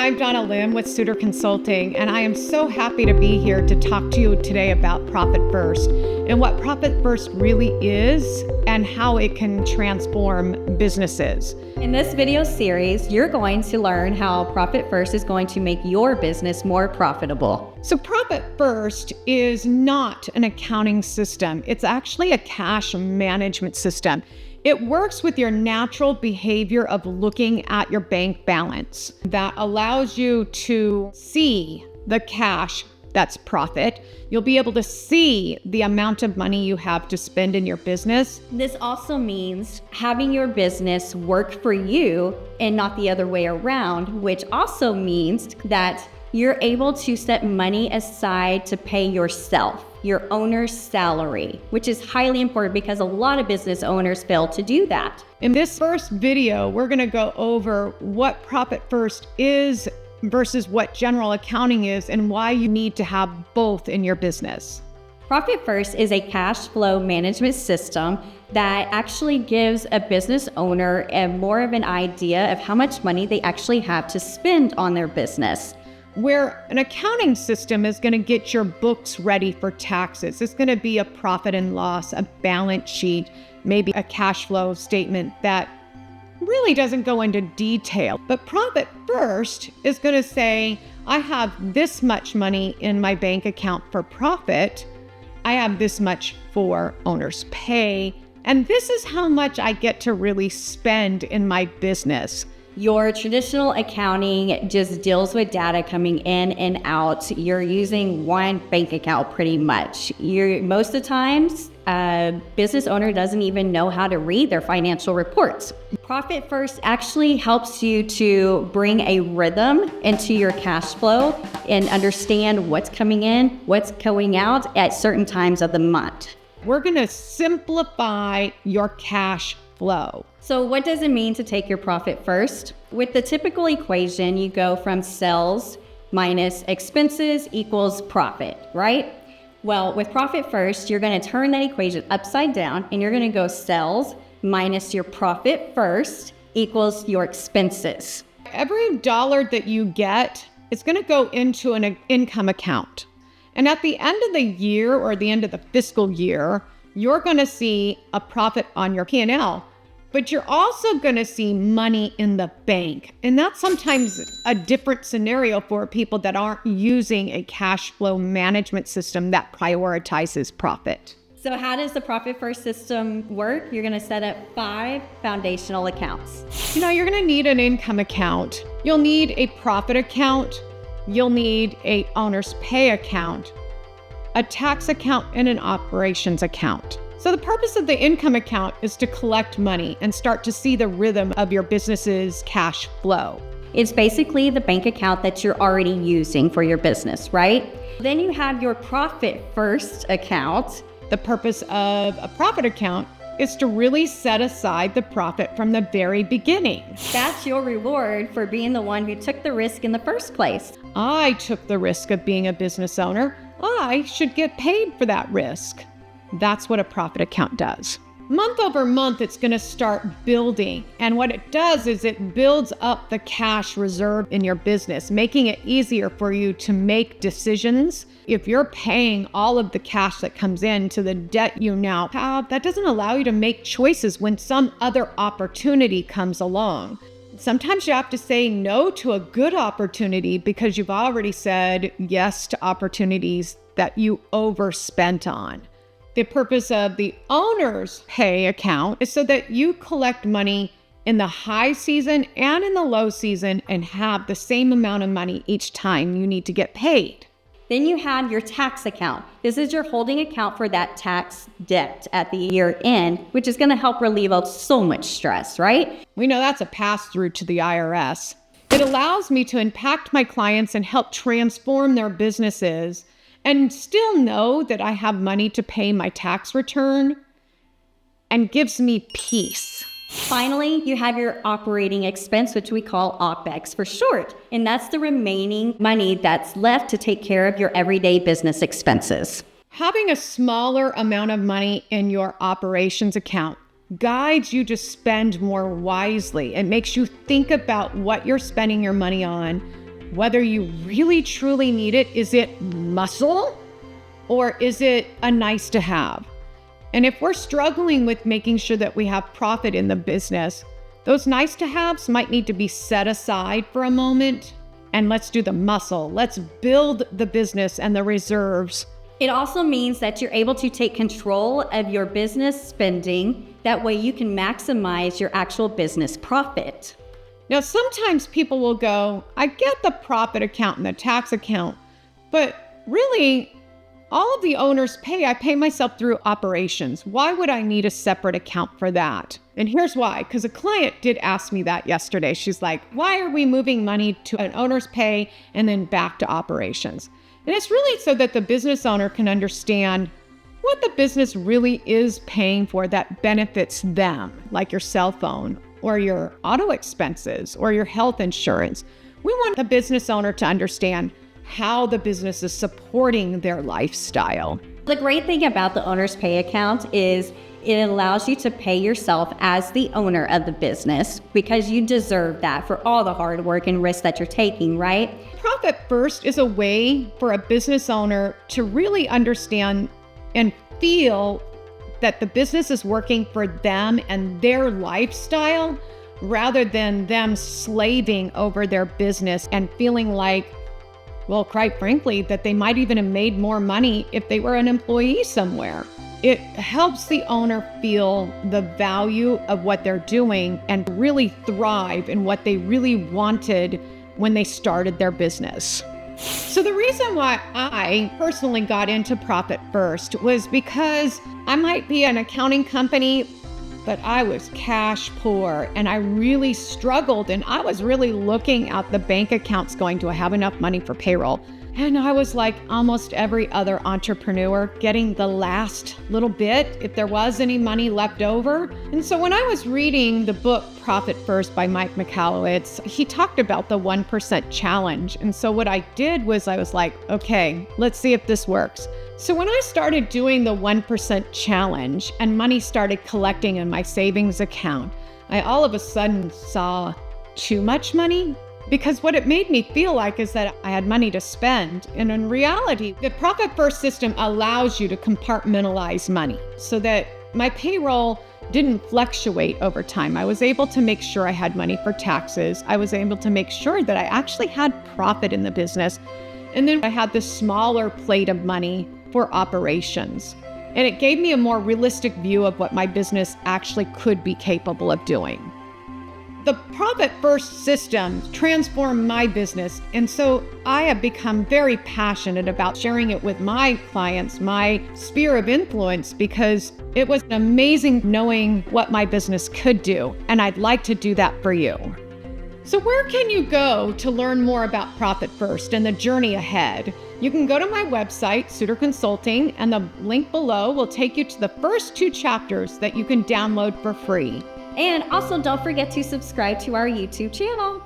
I'm Donna Lim with Sooter Consulting, and I am so happy to be here to talk to you today about Profit First and what Profit First really is and how it can transform businesses. In this video series, you're going to learn how Profit First is going to make your business more profitable. So Profit First is not an accounting system. It's actually a cash management system. It works with your natural behavior of looking at your bank balance that allows you to see the cash that's profit. You'll be able to see the amount of money you have to spend in your business. This also means having your business work for you and not the other way around, which also means that you're able to set money aside to pay yourself, your owner's salary, which is highly important because a lot of business owners fail to do that. In this first video, we're going to go over what Profit First is versus what general accounting is and why you need to have both in your business. Profit First is a cash flow management system that actually gives a business owner more of an idea of how much money they actually have to spend on their business. Where an accounting system is going to get your books ready for taxes. It's going to be a profit and loss, a balance sheet, maybe a cash flow statement that really doesn't go into detail. But Profit First is going to say, I have this much money in my bank account for profit. I have this much for owner's pay. And this is how much I get to really spend in my business. Your traditional accounting just deals with data coming in and out. You're using one bank account pretty much. Most of the times, a business owner doesn't even know how to read their financial reports. Profit First actually helps you to bring a rhythm into your cash flow and understand what's coming in, what's going out at certain times of the month. We're going to simplify your cash flow. So what does it mean to take your profit first? With the typical equation, you go from sales minus expenses equals profit, right? Well, with Profit First, you're going to turn that equation upside down and you're going to go sales minus your profit first equals your expenses. Every dollar that you get is going to go into an income account. And at the end of the year or the end of the fiscal year, you're going to see a profit on your P&L. But you're also going to see money in the bank. And that's sometimes a different scenario for people that aren't using a cash flow management system that prioritizes profit. So how does the Profit First system work? You're going to set up 5 foundational accounts. You're going to need an income account. You'll need a profit account. You'll need a owner's pay account, a tax account, and an operations account. So the purpose of the income account is to collect money and start to see the rhythm of your business's cash flow. It's basically the bank account that you're already using for your business, right? Then you have your Profit First account. The purpose of a profit account is to really set aside the profit from the very beginning. That's your reward for being the one who took the risk in the first place. I took the risk of being a business owner. I should get paid for that risk. That's what a profit account does. Month over month, it's going to start building. And what it does is it builds up the cash reserve in your business, making it easier for you to make decisions. If you're paying all of the cash that comes in to the debt you now have, that doesn't allow you to make choices when some other opportunity comes along. Sometimes you have to say no to a good opportunity because you've already said yes to opportunities that you overspent on. The purpose of the owner's pay account is so that you collect money in the high season and in the low season and have the same amount of money each time you need to get paid. Then you have your tax account. This is your holding account for that tax debt at the year end, which is going to help relieve so much stress, right? We know that's a pass-through to the IRS. It allows me to impact my clients and help transform their businesses and still know that I have money to pay my tax return and gives me peace. Finally, you have your operating expense, which we call OPEX for short. And that's the remaining money that's left to take care of your everyday business expenses. Having a smaller amount of money in your operations account guides you to spend more wisely. It makes you think about what you're spending your money on, whether you really truly need it. Is it muscle or is it a nice to have? And if we're struggling with making sure that we have profit in the business, those nice to haves might need to be set aside for a moment, and let's do the muscle. Let's build the business and the reserves. It also means that you're able to take control of your business spending. That way you can maximize your actual business profit. Now, sometimes people will go, I get the profit account and the tax account, but really, all of the owner's pay, I pay myself through operations. Why would I need a separate account for that? And here's why, because a client did ask me that yesterday. She's like, why are we moving money to an owner's pay and then back to operations? And it's really so that the business owner can understand what the business really is paying for that benefits them, like your cell phone or your auto expenses or your health insurance. We want the business owner to understand how the business is supporting their lifestyle. The great thing about the owner's pay account is it allows you to pay yourself as the owner of the business because you deserve that for all the hard work and risk that you're taking, right? Profit First is a way for a business owner to really understand and feel that the business is working for them and their lifestyle rather than them slaving over their business and feeling like, well, quite frankly, that they might even have made more money if they were an employee somewhere. It helps the owner feel the value of what they're doing and really thrive in what they really wanted when they started their business. So the reason why I personally got into Profit First was because I might be an accounting company, but I was cash poor and I really struggled, and I was really looking at the bank accounts going, do I have enough money for payroll? And I was like almost every other entrepreneur, getting the last little bit if there was any money left over. And so when I was reading the book Profit First by Mike Michalowicz, he talked about the 1% challenge. And so what I did was I was like, okay, let's see if this works. So when I started doing the 1% challenge and money started collecting in my savings account, I all of a sudden saw too much money. Because what it made me feel like is that I had money to spend. And in reality, the Profit First system allows you to compartmentalize money so that my payroll didn't fluctuate over time. I was able to make sure I had money for taxes. I was able to make sure that I actually had profit in the business. And then I had this smaller plate of money for operations. And it gave me a more realistic view of what my business actually could be capable of doing. The Profit First system transformed my business, and so I have become very passionate about sharing it with my clients, my sphere of influence, because it was amazing knowing what my business could do, and I'd like to do that for you. So where can you go to learn more about Profit First and the journey ahead? You can go to my website, Sooter Consulting, and the link below will take you to the first 2 chapters that you can download for free. And also don't forget to subscribe to our YouTube channel.